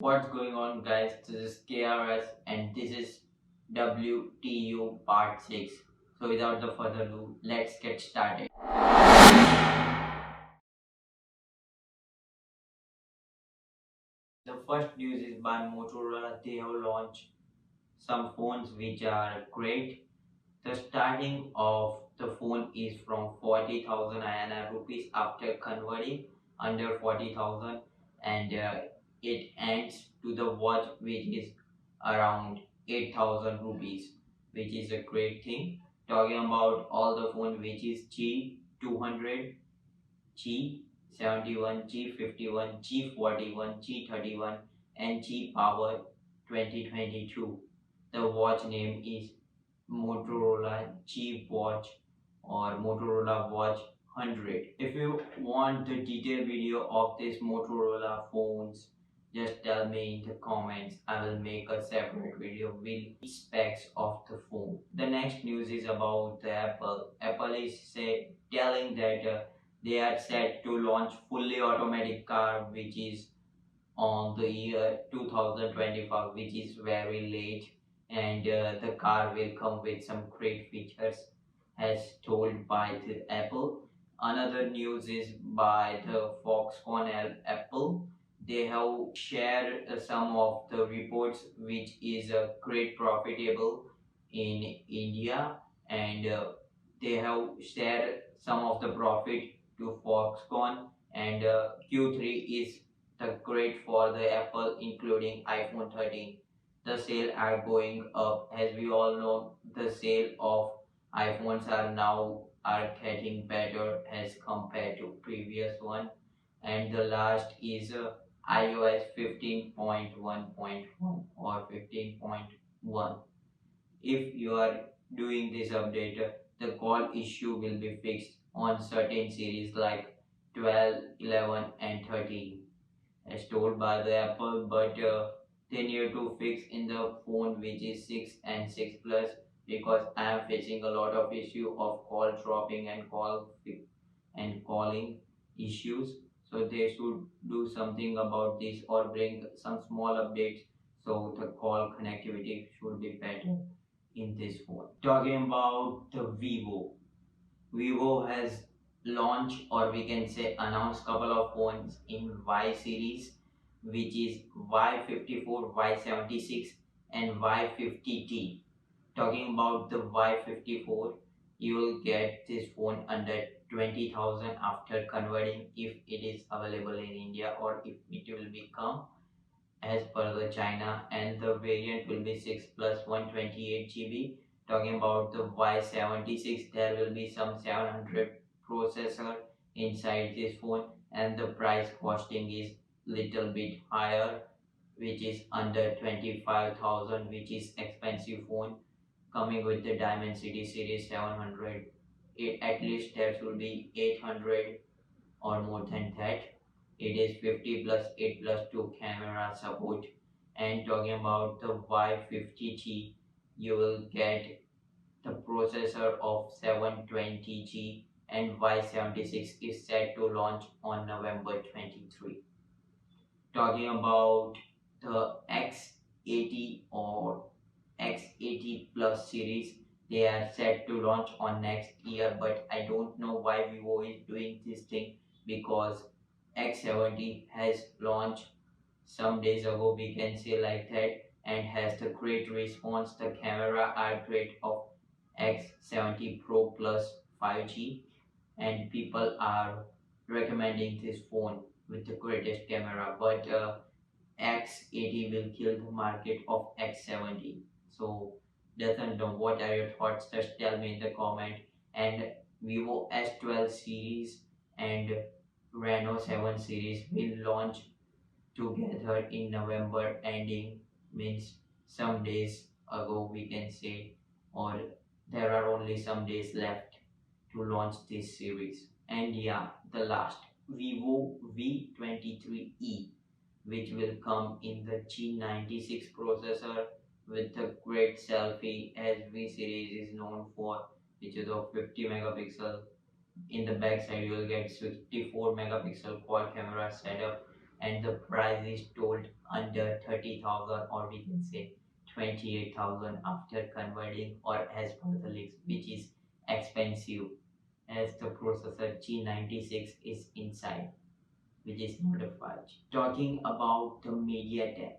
What's going on, guys? This is KRS and this is WTU part 6. So without the further ado, let's get started. The first news is by Motorola. They have launched some phones which are great. The starting of the phone is from 40,000 INR rupees after converting under 40,000, and it ends to the watch which is around 8,000 rupees, which is a great thing. Talking about all the phone which is G200, G71, G51, G41, G31 and G Power 2022. The watch name is Motorola G Watch or Motorola Watch 100. If you want the detailed video of this Motorola phones, just tell me in the comments. I will make a separate video with specs of the phone. The next news is about the Apple. Apple is telling that they are set to launch fully automatic car, which is on the year 2025, which is very late, and the car will come with some great features as told by the Apple. Another news is by the Foxconn Apple. They have shared some of the reports which is great profitable in India, and they have shared some of the profit to Foxconn, and Q3 is the great for the Apple, including iPhone 13. The sale are going up. As we all know, the sale of iPhones are getting better as compared to previous one. And the last is iOS 15.1.1 or 15.1. If you are doing this update, the call issue will be fixed on certain series like 12, 11 and 13 as told by the Apple, but they need to fix in the phone which is 6 and 6 plus, because I am facing a lot of issue of call dropping and calling issues. So they should do something about this or bring some small updates so the call connectivity should be better in this phone. Talking about the Vivo has launched, or we can say announced, couple of phones in Y series, which is Y54, Y76 and Y50T. Talking about the Y54, you will get this phone under 20,000 after converting, if it is available in India or if it will become as per the China, and the variant will be 6 plus 128 GB. Talking about the Y76, there will be some 700 processor inside this phone, and the price costing is little bit higher, which is under 25,000, which is expensive phone coming with the Dimensity series 700. At least there should be 800 or more than that. It is 50 plus 8 plus 2 camera support. And talking about the Y50T, you will get the processor of 720G, and Y76 is set to launch on November 23. Talking about the X80 or X80 Plus series, they are set to launch on next year, but I don't know why Vivo is doing this thing, because X70 has launched some days ago, we can say like that, and has the great response. The camera are great of X70 Pro Plus 5G, and people are recommending this phone with the greatest camera, but X80 will kill the market of X70. So doesn't know what are your thoughts, just tell me in the comment. And Vivo S12 series and Reno 7 series will launch together in November ending, means some days ago we can say, or there are only some days left to launch this series. And yeah, the last Vivo V23e, which will come in the G96 processor with a great selfie, as V series is known for, which is of 50 megapixel. In the back side you will get 64 megapixel quad camera setup, and the price is told under 30,000, or we can say 28,000 after converting, or as per the leaks, which is expensive as the processor G96 is inside, which is not a 5G. Talking about the Mediatek.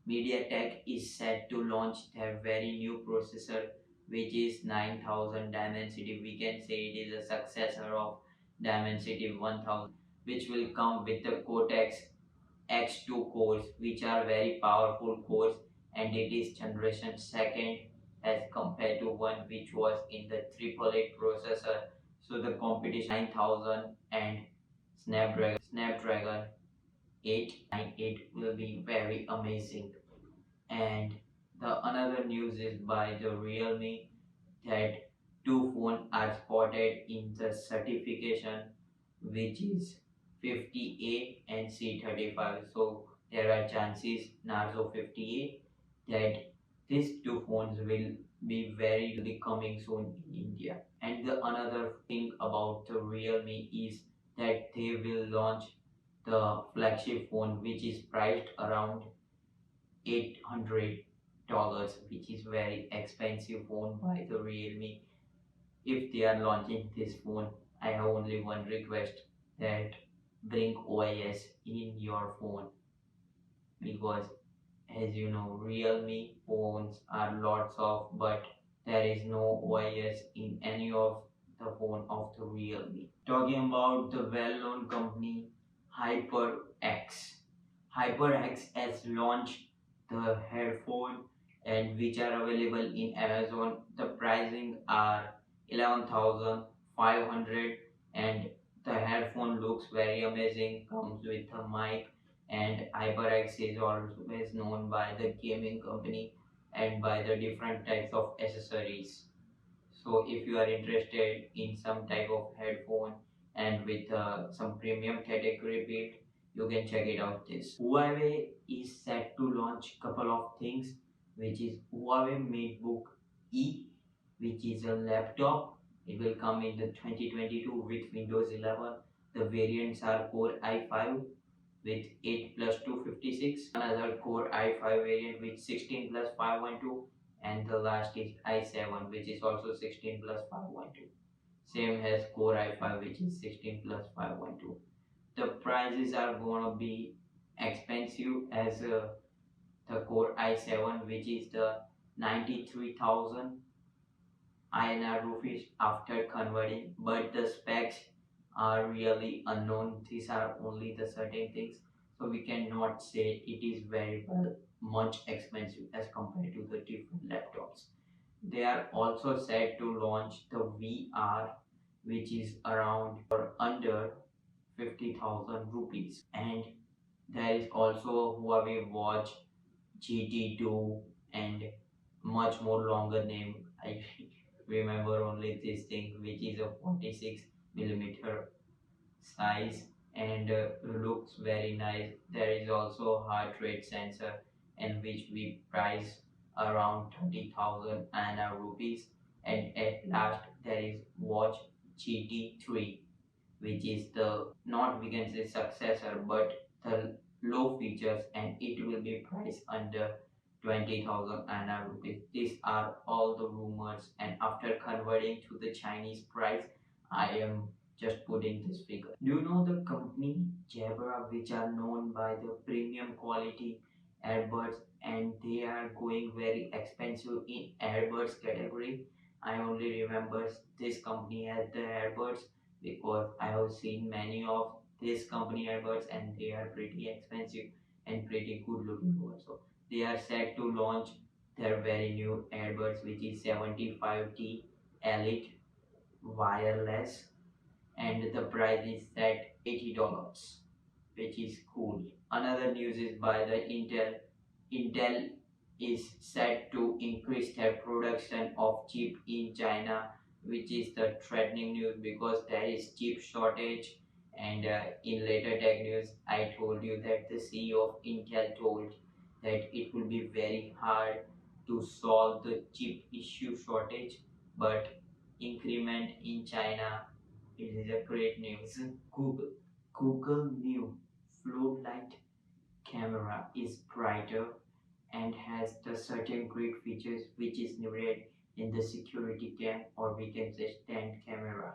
Mediatek is set to launch their very new processor, which is 9000 Dimensity. We can say it is a successor of Dimensity 1000, which will come with the Cortex X2 cores, which are very powerful cores, and it is generation second as compared to one which was in the 888 processor. So the competition 9000 and Snapdragon 898 will be very amazing. And the another news is by the Realme that two phones are spotted in the certification, which is 50A and C35. So there are chances Narzo 50A that these two phones will be coming soon in India. And the another thing about the Realme is that they will launch the flagship phone, which is priced around $800, which is very expensive phone by the Realme. If they are launching this phone, I have only one request, that bring OIS in your phone, because as you know, Realme phones are lots of, but there is no OIS in any of the phone of the Realme. Talking about the well-known company Hyperx. Hyperx has launched the headphone, and which are available in Amazon. The pricing are 11,500, and the headphone looks very amazing, comes with a mic, and HyperX is always known by the gaming company and by the different types of accessories. So if you are interested in some type of headphone and with some premium category build, you can check it out. This Huawei is set to launch couple of things, which is Huawei MateBook E, which is a laptop. It will come in the 2022 with Windows 11. The variants are Core i5 with 8 plus 256, another Core i5 variant with 16 plus 512, and the last is i7, which is also 16 plus 512. Same as Core i5, which is 16 plus 512. The prices are gonna be expensive as the Core i7, which is the 93,000 INR rupees after converting, but the specs are really unknown. These are only the certain things, so we cannot say it is very well much expensive as compared to the different laptops. They are also said to launch the VR, which is around or under 50,000 rupees, and there is also Huawei Watch GT2 and much more longer name. I remember only this thing, which is a 46 millimeter size and looks very nice. There is also heart rate sensor, and which we price around 30,000 INR rupees. And at last there is Watch GT3, which is the not we can say successor, but the low features, and it will be priced under 20,000 INR rupees. These are all the rumors, and after converting to the Chinese price, I am just putting this figure. Do you know the company Jabra, which are known by the premium quality earbuds, and they are going very expensive in earbuds category? I only remember this company has the earbuds because I have seen many of this company earbuds, and they are pretty expensive and pretty good looking also. They are set to launch their very new earbuds, which is 75T Elite wireless, and the price is set $80, which is cool. Another news is by the Intel. Intel is set to increase their production of chip in China, which is the threatening news because there is chip shortage. And in later tech news, I told you that the CEO of Intel told that it will be very hard to solve the chip issue shortage, but increment in China, it is a great news. Google new floodlight camera is brighter and has the certain great features which is needed in the security cam, or we can say stand camera.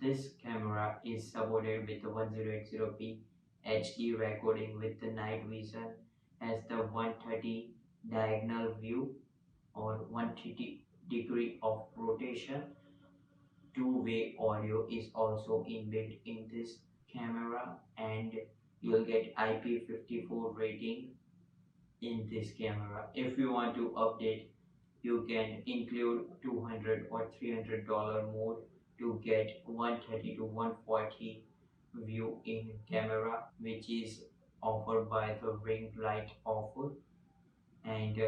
This camera is supported with the 1080p HD recording with the night vision, has the 130 diagonal view or 130 degree of rotation. Two-way audio is also inbuilt in this camera, and you'll get IP54 rating in this camera. If you want to update, you can include 200 or $300 more to get 130 to 140 view in camera, which is offered by the ring light offer, and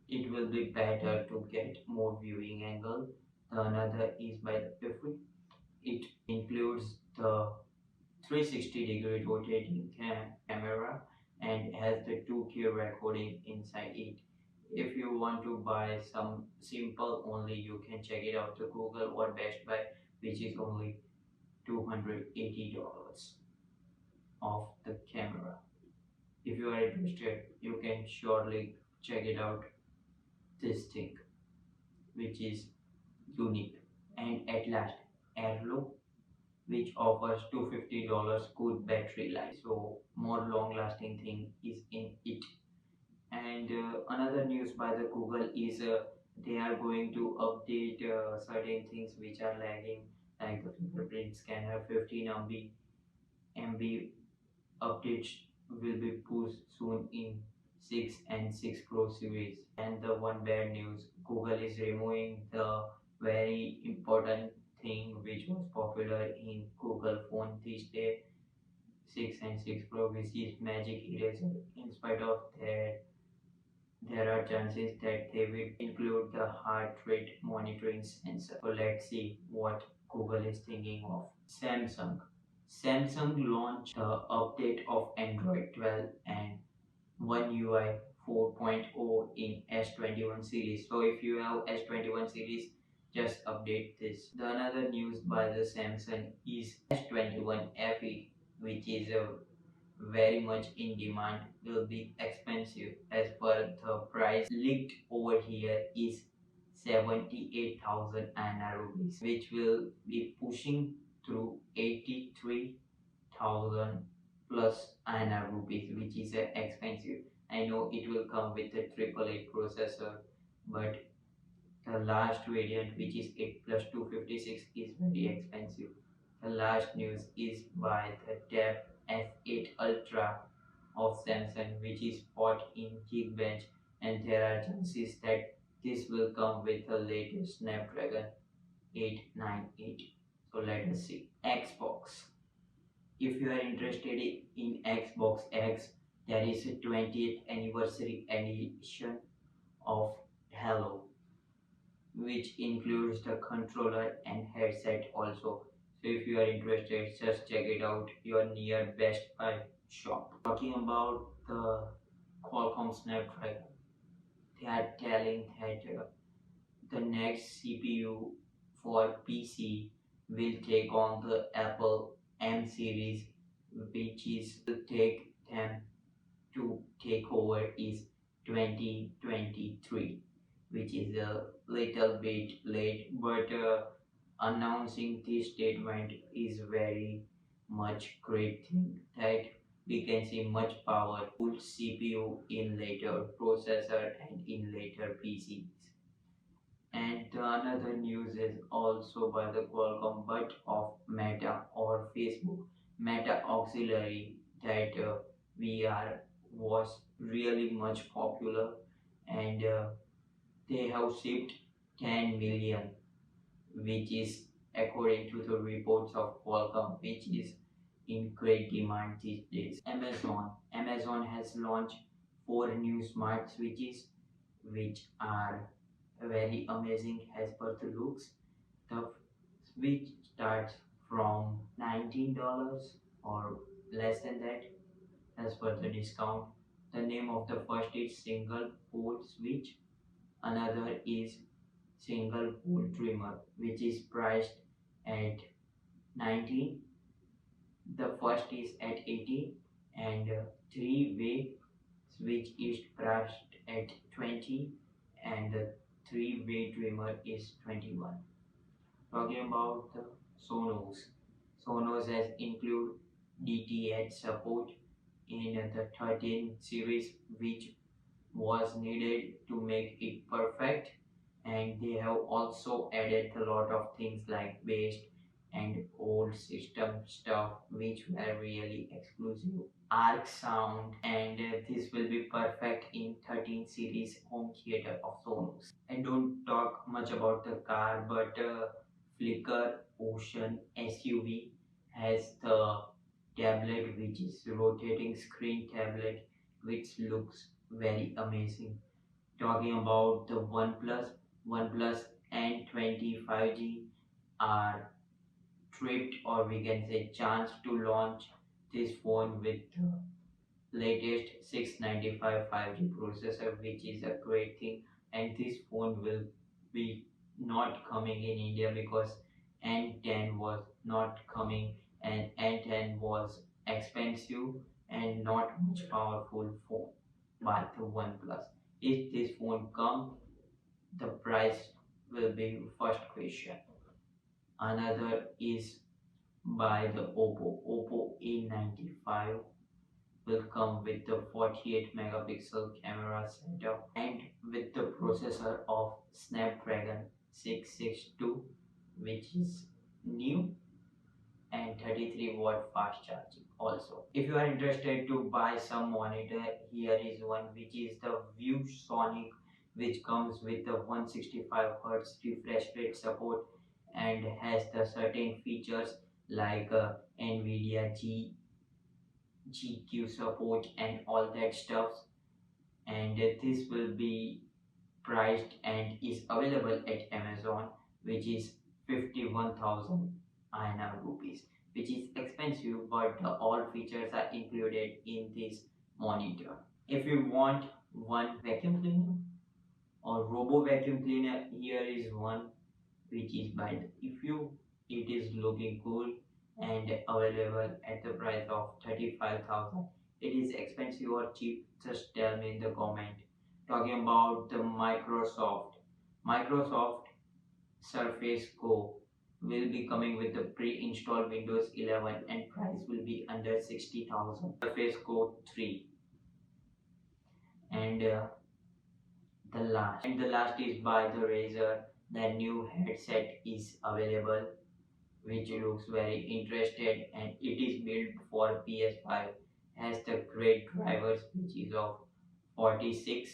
it will be better to get more viewing angle. The another is by the Piffle. It includes the 360-degree rotating camera and has the 2K recording inside it. If you want to buy some simple only, you can check it out to Google or Best Buy, which is only $280 of the camera. If you are interested, you can surely check it out, this thing which is unique. And at last, Airlo, which offers $250 good battery life, so more long lasting thing is in it. And another news by the Google is they are going to update certain things which are lagging, like the fingerprint scanner. 15 MB updates will be pushed soon in 6 and 6 Pro series. And the one bad news, Google is removing the very important thing which was popular in Google phone these days, 6 and 6 Pro, which is Magic Eraser. In spite of that, there are chances that they will include the heart rate monitoring sensor. So let's see what Google is thinking of. Samsung launched the update of Android 12 and One UI 4.0 in S21 series. So if you have S21 series, just update this. The another news by the Samsung is S21 FE, which is a very much in demand, will be expensive. As per the price leaked over here is 78,000 INR rupees, which will be pushing through 83,000 plus INR rupees, which is expensive. I know it will come with a 888 processor, but the last variant, which is 8 plus 256, is very expensive. The last news is by the Tab F8 Ultra of Samsung, which is bought in Geekbench, and there are chances that this will come with the latest Snapdragon 898. So let us see. Xbox. If you are interested in Xbox X, there is a 20th anniversary edition of Halo, which includes the controller and headset also. So if you are interested, just check it out your near Best Buy shop. Talking about the Qualcomm Snapdragon, they are telling that the next CPU for PC will take on the Apple M series, which is will take them to take over is 2023, which is a little bit late, but announcing this statement is very much great thing that we can see much powerful CPU in later processor and in later PCs. And the another news is also by the Qualcomm, but of Meta or Facebook. Meta Auxiliary, that VR was really much popular, and they have shipped 10 million, which is according to the reports of Qualcomm, which is in great demand these days. Amazon has launched 4 new smart switches, which are very amazing as per the looks. The switch starts from $19 or less than that as per the discount. The name of the first is single port switch, another is single port trimmer, which is priced at 19. The first is at 80, and three-way switch is priced at 20 and the three-way trimmer is 21. Talking about the Sonos. Sonos has included DTH support in the 13 series which was needed to make it perfect, and they have also added a lot of things like waste and old system stuff which were really exclusive arc sound, and this will be perfect in 13 series home theater of Sonos. I don't talk much about the car, but Flickr Ocean SUV has the tablet which is rotating screen tablet which looks very amazing. Talking about the OnePlus N20 5G are tripped, or we can say chance to launch this phone with the latest 695 5G processor, which is a great thing. And this phone will be not coming in India because N10 was not coming, and N10 was expensive and not much powerful phone by the OnePlus. If this phone come, the price will be first question. Another is by the Oppo A95 will come with the 48 megapixel camera setup and with the processor of Snapdragon 662, which is new, and 33-watt fast charging also. If you are interested to buy some monitor, here is one which is the ViewSonic, which comes with the 165 Hz refresh rate support and has the certain features like NVIDIA GQ support and all that stuff. And this will be priced and is available at Amazon, which is 51,000 INR rupees, which is expensive, but all features are included in this monitor. If you want one vacuum cleaner or robo vacuum cleaner, here is one which is by if you it is looking cool and available at the price of 35,000. It is expensive or cheap? Just tell me in the comment. Talking about the Microsoft Surface Go will be coming with the pre-installed Windows 11 and price will be under 60,000. Surface Go 3 and the last is by the Razer. The new headset is available which looks very interested, and it is built for PS5, has the great drivers which is of 46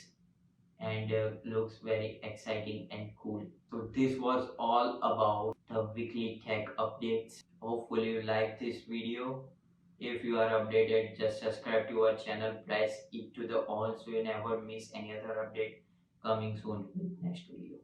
and looks very exciting and cool. So this was all about the weekly tech updates. Hopefully you like this video. If you are updated, just subscribe to our channel, press it to the all so you never miss any other update coming soon with next video.